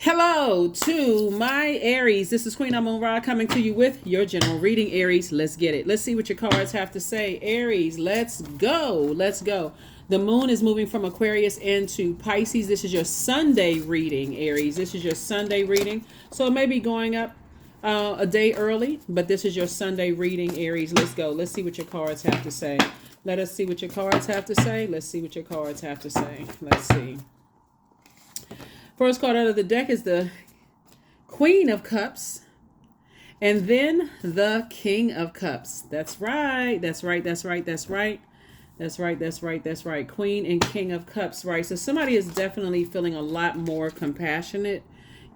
Hello to my Aries. This is Queen Amun Ra coming to you with your general reading. Aries, let's get it. Let's see what your cards have to say. Aries, let's go. Let's go. The moon is moving from Aquarius into Pisces. This is your Sunday reading, Aries. This is your Sunday reading. So it may be going up a day early, but this is your Sunday reading, Aries. Let's go. Let's see what your cards have to say. Let us see what your cards have to say. Let's see what your cards have to say. Let's see. First card out of the deck is the Queen of Cups, and then the King of Cups. That's right. That's right. That's right. That's right. That's right. That's right. That's right. Queen and King of Cups, right? So somebody is definitely feeling a lot more compassionate,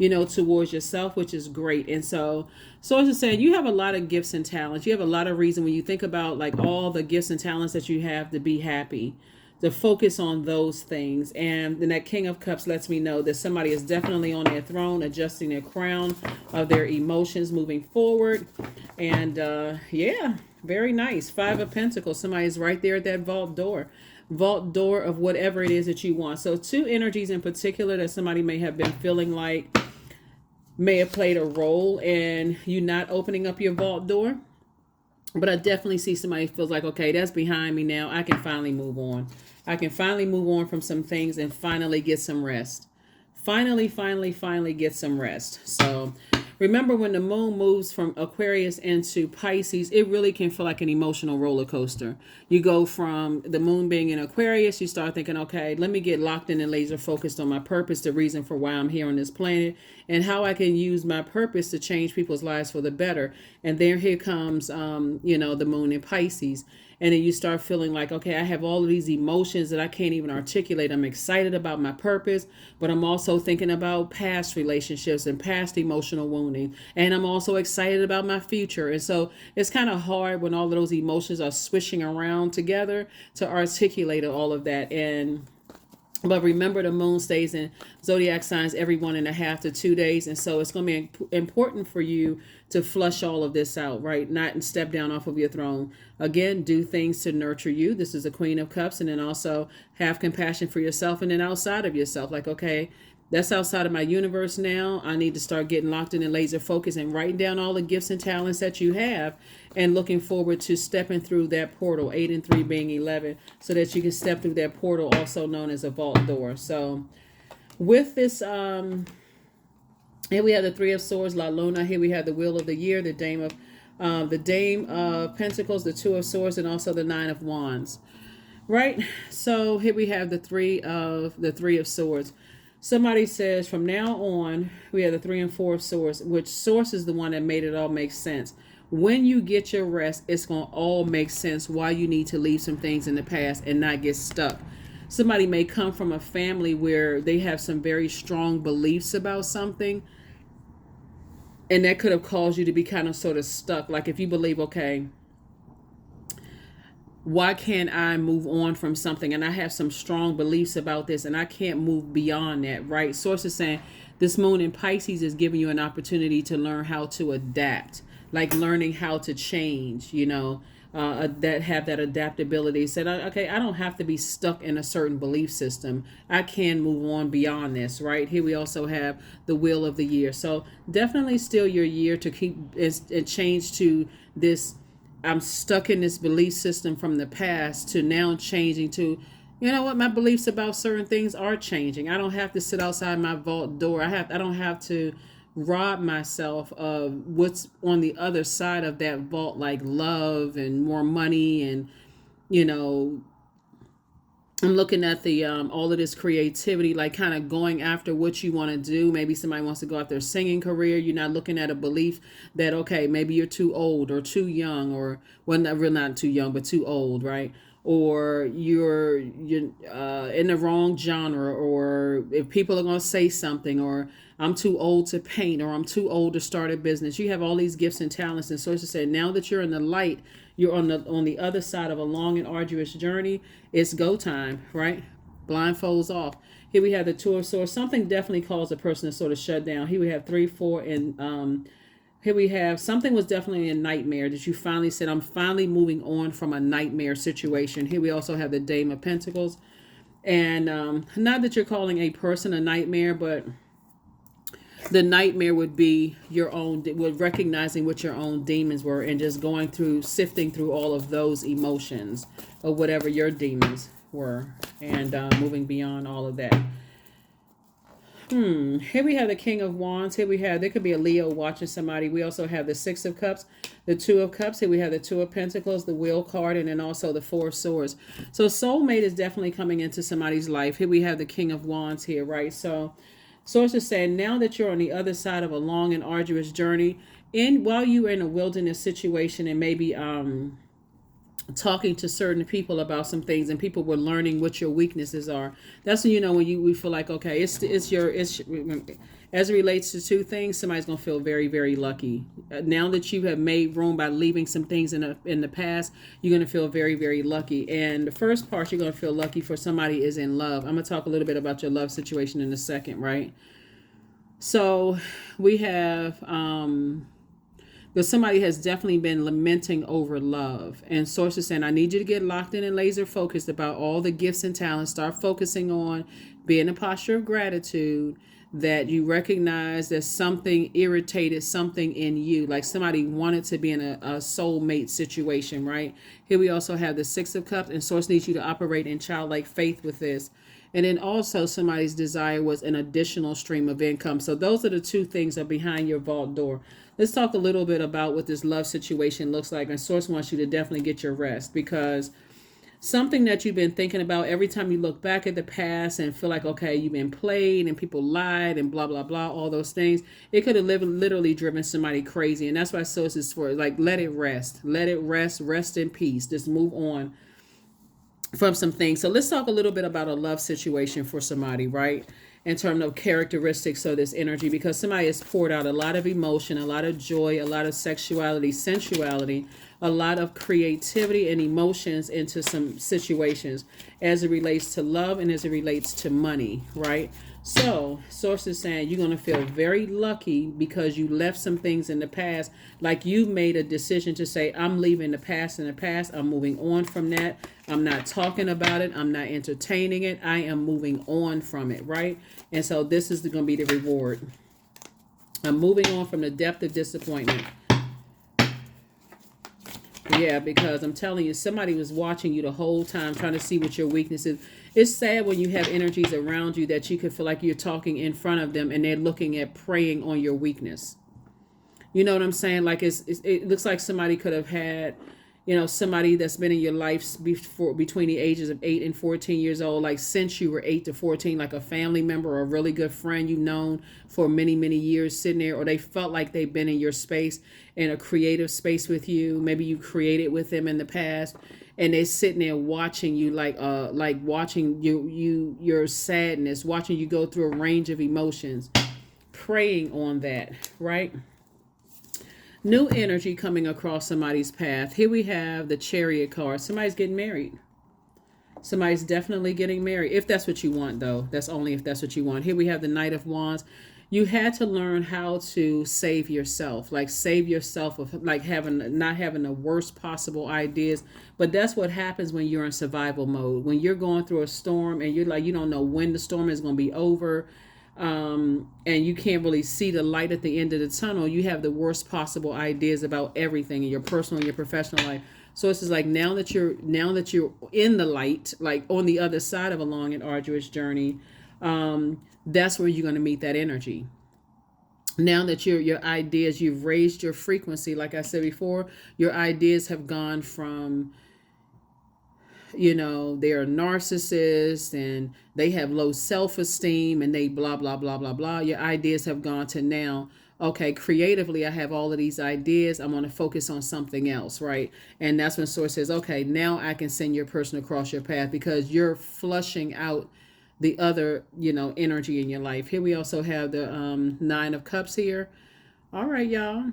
towards yourself, which is great. And so as I said, you have a lot of gifts and talents. You have a lot of reason when you think about like all the gifts and talents that you have to be happy, to focus on those things. And then that King of Cups lets me know that somebody is definitely on their throne, adjusting their crown of their emotions, moving forward. And yeah, very nice. Five of Pentacles. Somebody's right there at that vault door of whatever it is that you want. So two energies in particular that somebody may have been feeling like may have played a role in you not opening up your vault door. But I definitely see somebody feels like, okay, that's behind me now. I can finally move on. I can finally move on from some things and finally get some rest. Finally get some rest. So remember, when the moon moves from Aquarius into Pisces, it really can feel like an emotional roller coaster. You go from the moon being in Aquarius, you start thinking, okay, let me get locked in and laser focused on my purpose, the reason for why I'm here on this planet, and how I can use my purpose to change people's lives for the better. And then here comes, the moon in Pisces. And then you start feeling like, okay, I have all of these emotions that I can't even articulate. I'm excited about my purpose, but I'm also thinking about past relationships and past emotional wounding. And I'm also excited about my future. And so it's kind of hard when all of those emotions are swishing around together to articulate all of that. But remember, the moon stays in zodiac signs every 1.5 to 2 days. And so it's going to be important for you to flush all of this out, right? Not step down off of your throne. Again, do things to nurture you. This is the Queen of Cups. And then also have compassion for yourself, and then outside of yourself. Like, okay, that's outside of my universe now. I need to start getting locked in and laser focus and writing down all the gifts and talents that you have, and looking forward to stepping through that portal, 8 and 3 being 11, so that you can step through that portal, also known as a vault door. So with this, here we have the Three of Swords, La Luna. Here we have the Wheel of the Year, the Dame of Pentacles, the Two of Swords, and also the Nine of Wands. Right? So here we have the Three of Swords. Somebody says from now on, we have the 3 and 4 of Swords, which Source is the one that made it all make sense. When you get your rest, it's going to all make sense why you need to leave some things in the past and not get stuck. Somebody may come from a family where they have some very strong beliefs about something, and that could have caused you to be kind of sort of stuck. Like if you believe, okay, why can't I move on from something? And I have some strong beliefs about this and I can't move beyond that, right? Source is saying this moon in Pisces is giving you an opportunity to learn how to adapt, like learning how to change, that have that adaptability. Said, okay, I don't have to be stuck in a certain belief system. I can move on beyond this, right? Here we also have the Wheel of the Year. So definitely still your year to keep and change to this. I'm stuck in this belief system from the past to now changing to, you know what, my beliefs about certain things are changing. I don't have to sit outside my vault door. I don't have to rob myself of what's on the other side of that vault, like love and more money. And, I'm looking at the all of this creativity, like kind of going after what you want to do. Maybe somebody wants to go after a singing career. You're not looking at a belief that, okay, maybe you're too old or too young, or well, not too young, but too old, right? Or you're in the wrong genre, or if people are going to say something, or I'm too old to paint, or I'm too old to start a business. You have all these gifts and talents, and so to say, now that you're in the light, you're on the other side of a long and arduous journey. It's go time, right? Blindfolds off. Here we have the Two of Swords. Something definitely caused a person to sort of shut down. Here we have 3, 4, and here we have something was definitely a nightmare that you finally said, I'm finally moving on from a nightmare situation. Here we also have the Dame of Pentacles. And not that you're calling a person a nightmare, but The nightmare would be your own, with recognizing what your own demons were and just going through, sifting through all of those emotions or whatever your demons were, and moving beyond all of that. Here we have the King of Wands. Here we have, there could be a Leo watching somebody. We also have the Six of Cups, the Two of Cups. Here we have the Two of Pentacles, the Wheel card, and then also the Four of Swords. So soulmate is definitely coming into somebody's life. Here we have the King of Wands here, right? So source is saying now that you're on the other side of a long and arduous journey, while you're in a wilderness situation and maybe talking to certain people about some things, and people were learning what your weaknesses are. That's when, when we feel like, okay, it's as it relates to two things, somebody's gonna feel very, very lucky. Now that you have made room by leaving some things in the past, you're gonna feel very, very lucky. And the first part you're gonna feel lucky for somebody is in love. I'm gonna talk a little bit about your love situation in a second, right? So we have but somebody has definitely been lamenting over love. And sources saying, I need you to get locked in and laser focused about all the gifts and talents. Start focusing on being a posture of gratitude, that you recognize that something irritated something in you. Like somebody wanted to be in a soulmate situation, right? Here we also have the Six of Cups, and source needs you to operate in childlike faith with this. And then also somebody's desire was an additional stream of income. So those are the two things that are behind your vault door. Let's talk a little bit about what this love situation looks like. And source wants you to definitely get your rest, because something that you've been thinking about every time you look back at the past and feel like, okay, you've been played and people lied and blah, blah, blah, all those things, it could have literally driven somebody crazy. And that's why source is for, like, let it rest. Let it rest in peace. Just move on from some things. So let's talk a little bit about a love situation for somebody, right? In terms of characteristics of this energy, because somebody has poured out a lot of emotion, a lot of joy, a lot of sexuality, sensuality, a lot of creativity and emotions into some situations as it relates to love and as it relates to money, right? So source is saying you're going to feel very lucky because you left some things in the past. Like you made a decision to say, I'm leaving the past in the past. I'm moving on from that. I'm not talking about it. I'm not entertaining it. I am moving on from it, right? And so this is going to be the reward. I'm moving on from the depth of disappointment. Yeah, because I'm telling you, somebody was watching you the whole time, trying to see what your weakness is. It's sad when you have energies around you that you could feel like you're talking in front of them and they're looking at preying on your weakness. You know what I'm saying? Like it looks like somebody could have had, somebody that's been in your life between the ages of 8 and 14 years old, like since you were 8 to 14, like a family member or a really good friend you've known for many, many years sitting there, or they felt like they've been in your space, in a creative space with you. Maybe you created with them in the past, and they're sitting there watching you, like watching your sadness, watching you go through a range of emotions, preying on that, right? New energy coming across somebody's path. Here we have the Chariot card. Somebody's getting married. Somebody's definitely getting married. If that's what you want, though. That's only if that's what you want. Here we have the Knight of Wands. You had to learn how to save yourself. Like save yourself of like not having the worst possible ideas. But that's what happens when you're in survival mode. When you're going through a storm and you're like, you don't know when the storm is going to be over. And you can't really see the light at the end of the tunnel. You have the worst possible ideas about everything in your personal and your professional life. So it's just like now that you're in the light, like on the other side of a long and arduous journey, that's where you're going to meet that energy. Now that your ideas, you've raised your frequency, like I said before, your ideas have gone from, they're narcissists and they have low self-esteem and they blah, blah, blah, blah, blah. Your ideas have gone to now, okay, creatively, I have all of these ideas. I'm going to focus on something else, right? And that's when source says, okay, now I can send your person across your path because you're flushing out the other, energy in your life. Here we also have the Nine of Cups here. All right, y'all.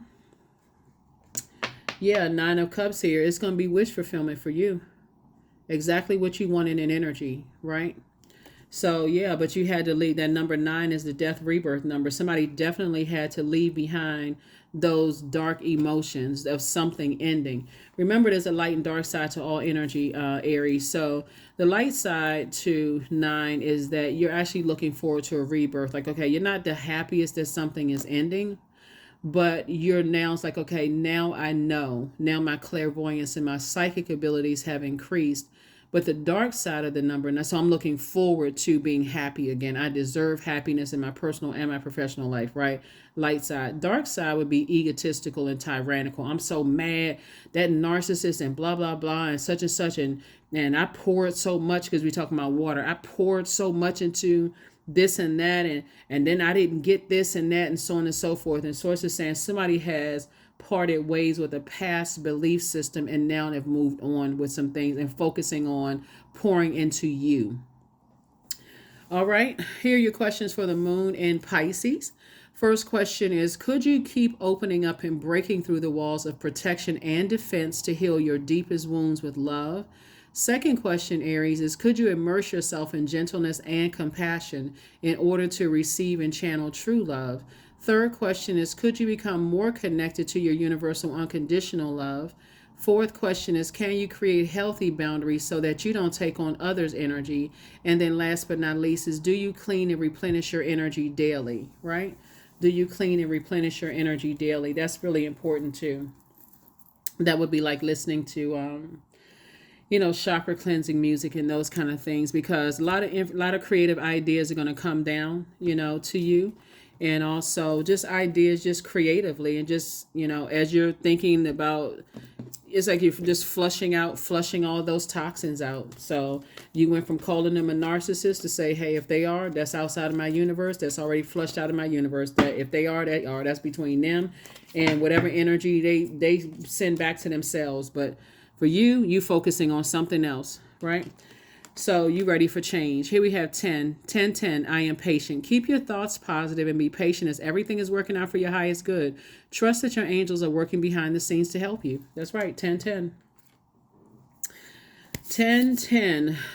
Yeah, Nine of Cups here. It's going to be wish fulfillment for you. Exactly what you want in an energy, right? So yeah, but you had to leave. That number 9 is the death rebirth number. Somebody definitely had to leave behind those dark emotions of something ending. Remember, there's a light and dark side to all energy, Aries. So the light side to 9 is that you're actually looking forward to a rebirth. Like, okay, you're not the happiest that something is ending, but you're now, it's like, okay, now I know. Now my clairvoyance and my psychic abilities have increased. But the dark side of the number, and so I'm looking forward to being happy again. I deserve happiness in my personal and my professional life, right? Light side. Dark side would be egotistical and tyrannical. I'm so mad, that narcissist and blah, blah, blah, and such, and I poured so much, because we talking about water. I poured so much into this and that, and then I didn't get this and that, and so on and so forth. And sources saying somebody has parted ways with a past belief system and now they've moved on with some things and focusing on pouring into you. All right, here are your questions for the moon in Pisces. First question is, could you keep opening up and breaking through the walls of protection and defense to heal your deepest wounds with love? Second question, Aries, is could you immerse yourself in gentleness and compassion in order to receive and channel true love? Third question is, could you become more connected to your universal unconditional love? Fourth question is, can you create healthy boundaries so that you don't take on others' energy? And then last but not least is, do you clean and replenish your energy daily, right? Do you clean and replenish your energy daily? That's really important too. That would be like listening to chakra cleansing music and those kind of things, because a lot of creative ideas are going to come down, to you. And also just ideas just creatively, and just, as you're thinking about, it's like you're just flushing all those toxins out. So you went from calling them a narcissist to say, hey, if they are, that's outside of my universe. That's already flushed out of my universe. That if they are, that's between them and whatever energy they send back to themselves. But for you focusing on something else, right? So you ready for change. Here we have 10. I am patient. Keep your thoughts positive and be patient as everything is working out for your highest good. Trust that your angels are working behind the scenes to help you. That's right. 10.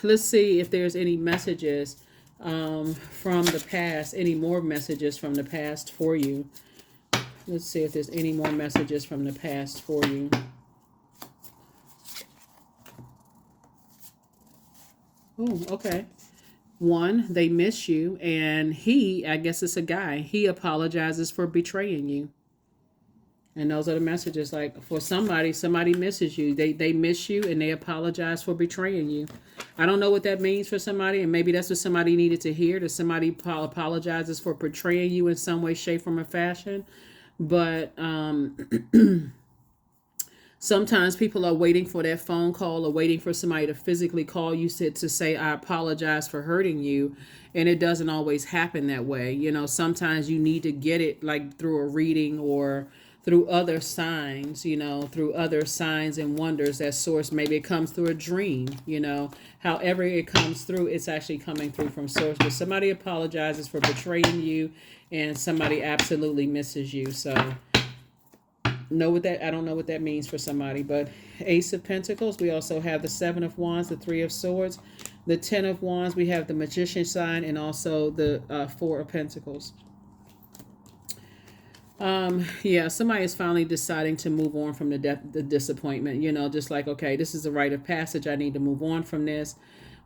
Let's see if there's any messages from the past, any more messages from the past for you. Let's see if there's any more messages from the past for you. Oh, okay. One, they miss you, and I guess it's a guy, he apologizes for betraying you. And those are the messages. Like, for somebody misses you. They miss you and they apologize for betraying you. I don't know what that means for somebody, and maybe that's what somebody needed to hear, that somebody apologizes for betraying you in some way, shape, form, or fashion. But sometimes people are waiting for that phone call or waiting for somebody to physically call you to say, I apologize for hurting you. And it doesn't always happen that way. Sometimes you need to get it like through a reading or through other signs, through other signs and wonders that source. Maybe it comes through a dream, however it comes through, it's actually coming through from source. But somebody apologizes for betraying you and somebody absolutely misses you. So I don't know what that means for somebody. But Ace of Pentacles, we also have the 7 of Wands, the 3 of Swords, the 10 of Wands, we have the Magician sign, and also the 4 of Pentacles. Somebody is finally deciding to move on from the disappointment, just like, okay, this is a rite of passage, I need to move on from this.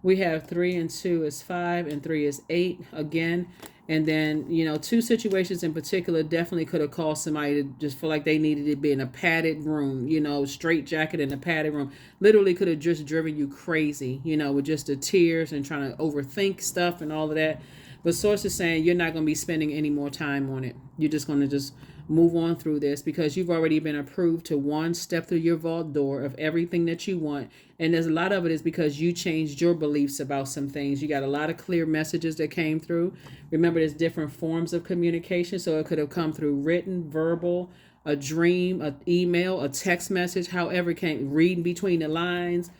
We have 3 and 2 is 5 and 3 is 8 again. And then, 2 situations in particular definitely could have caused somebody to just feel like they needed to be in a padded room, straight jacket in a padded room. Literally could have just driven you crazy, with just the tears and trying to overthink stuff and all of that. But source is saying you're not going to be spending any more time on it. You're just going to just move on through this, because you've already been approved to one step through your vault door of everything that you want. And there's a lot of it is because you changed your beliefs about some things. You got a lot of clear messages that came through. Remember, there's different forms of communication. So it could have come through written, verbal, a dream, an email, a text message, however it came, reading between the lines.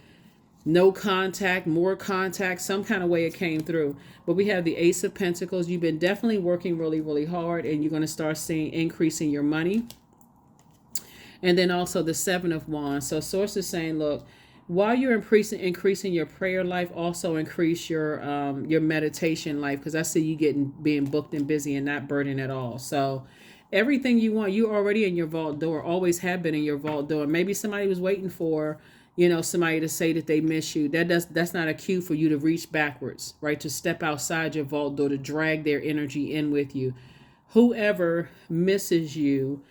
No contact, more contact, some kind of way it came through. But we have the Ace of Pentacles. You've been definitely working really, really hard, and you're going to start seeing increasing your money. And then also the 7 of Wands. So source is saying, look, While you're increasing your prayer life, also increase your meditation life, because I see you being booked and busy and not burdened at all. So everything you want, you already in your vault door, always have been in your vault door. Maybe somebody was waiting for, somebody to say that they miss you. That's not a cue for you to reach backwards, right? To step outside your vault door, to drag their energy in with you. Whoever misses you,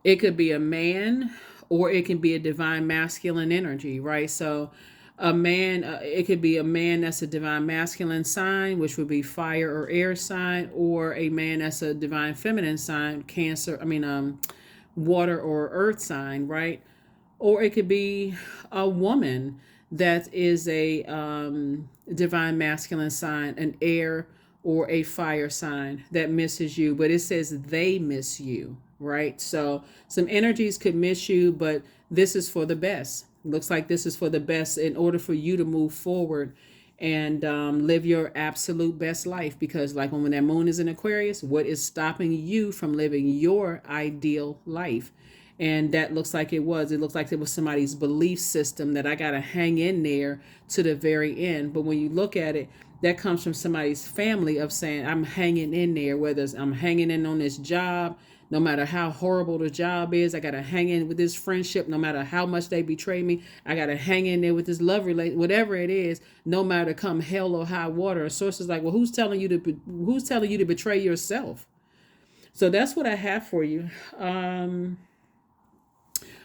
it could be a man, or it can be a divine masculine energy, right? So a man, it could be a man that's a divine masculine sign, which would be fire or air sign, or a man that's a divine feminine sign, water or earth sign, right? Or it could be a woman that is a divine masculine sign, an air or a fire sign that misses you, but it says they miss you, right? So some energies could miss you, but this is for the best. Looks like this is for the best in order for you to move forward and live your absolute best life. Because like when that moon is in Aquarius, what is stopping you from living your ideal life? And that looks like it looks like it was somebody's belief system that I got to hang in there to the very end. But when you look at it, that comes from somebody's family of saying, I'm hanging in there, whether it's I'm hanging in on this job, no matter how horrible the job is. I got to hang in with this friendship, no matter how much they betray me. I got to hang in there with this love relation, whatever it is, no matter come hell or high water. A source is like, well, who's telling you to betray yourself? So that's what I have for you.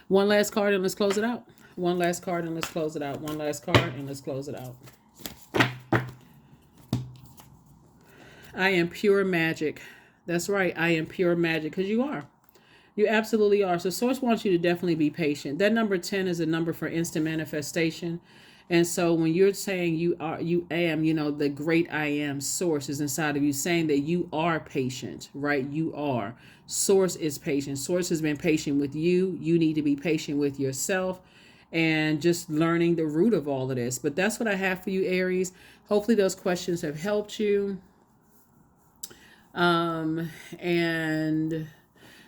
One last card and let's close it out. One last card and let's close it out. One last card and let's close it out. I am pure magic. That's right. I am pure magic, because you are. You absolutely are. So Source wants you to definitely be patient. That number 10 is a number for instant manifestation. And so when you're saying you am, the great I am, Source is inside of you, saying that you are patient, right? You are. Source is patient. Source has been patient with you. You need to be patient with yourself and just learning the root of all of this. But that's what I have for you, Aries. Hopefully those questions have helped you. And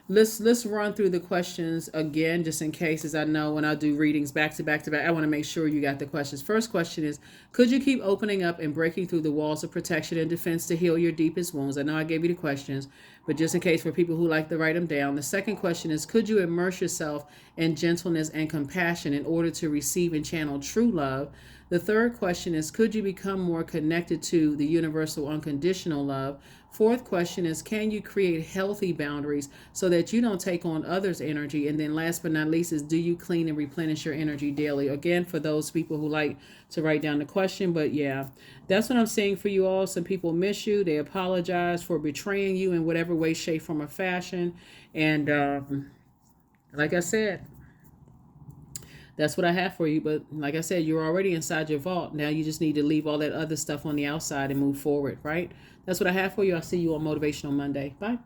let's run through the questions again, just in case, as I know when I do readings back to back to back, I want to make sure you got the questions. First question is, could you keep opening up and breaking through the walls of protection and defense to heal your deepest wounds? I know I gave you the questions, but just in case for people who like to write them down. The second question is, could you immerse yourself in gentleness and compassion in order to receive and channel true love? The third question is, could you become more connected to the universal unconditional love? Fourth question is, can you create healthy boundaries so that you don't take on others' energy? And then last but not least is, do you clean and replenish your energy daily? Again, for those people who like to write down the question. But yeah, that's what I'm saying for you all. Some people miss you. They apologize for betraying you in whatever way, shape, form, or fashion. And like I said, that's what I have for you. But like I said, you're already inside your vault. Now you just need to leave all that other stuff on the outside and move forward, right? That's what I have for you. I'll see you on Motivational Monday. Bye.